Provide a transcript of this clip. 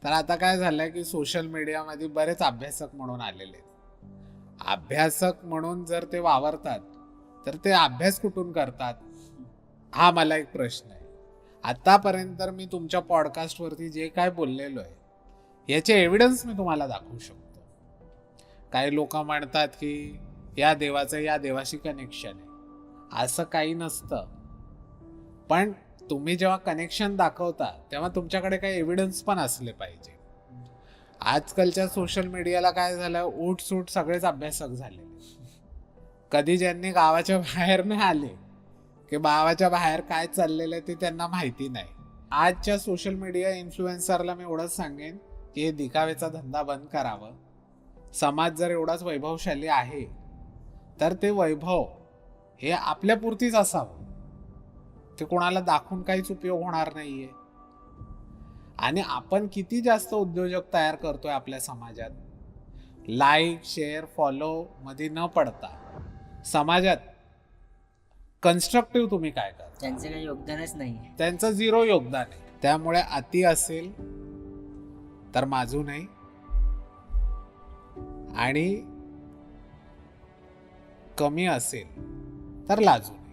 तर आता काय झालंय की सोशल मीडियामध्ये बरेच अभ्यासक म्हणून आलेले आहेत. अभ्यासक म्हणून जर ते वावरतात तर ते अभ्यास कुठून करतात, हा मला एक प्रश्न आहे. आतापर्यंत मी तुमच्या पॉडकास्टवरती जे काय बोललेलो आहे याचे एव्हिडन्स मी तुम्हाला दाखवू शकतो. काही लोक म्हणतात की या देवाचं या देवाशी कनेक्शन आहे. असं काही नसतं. पण तुम्ही जेव्हा कनेक्शन दाखवता तेव्हा तुमच्याकडे काही एव्हिडन्स पण असले पाहिजे. आजकालच्या सोशल मीडियाला काय झालं, उठसूट सगळेच अभ्यासक झाले. कधी ज्यांनी गावाच्या बाहेर नाही आले की गावाच्या बाहेर काय चाललेलं आहे ते त्यांना माहिती नाही. आजच्या सोशल मीडिया इन्फ्लुएन्सरला मी एवढंच सांगेन की हे दिखावेचा धंदा बंद करावं. समाज जर एवढाच वैभवशाली आहे तर ते वैभव हे आपल्यापुरतीच असावं. ते कोणाला दाखवून काहीच उपयोग होणार नाहीये. आणि आपण किती जास्त उद्योजक तयार करतोय आपल्या समाजात, लाईक शेअर फॉलो मध्ये न पडता समाजात कन्स्ट्रक्टिव्ह तुम्ही काय करता, त्यांचं काही योगदानच नाही. त्यांचं 0 योगदान आहे. त्यामुळे अति असेल तर माजू नाही आणि कमी असेल तर लाजू नये.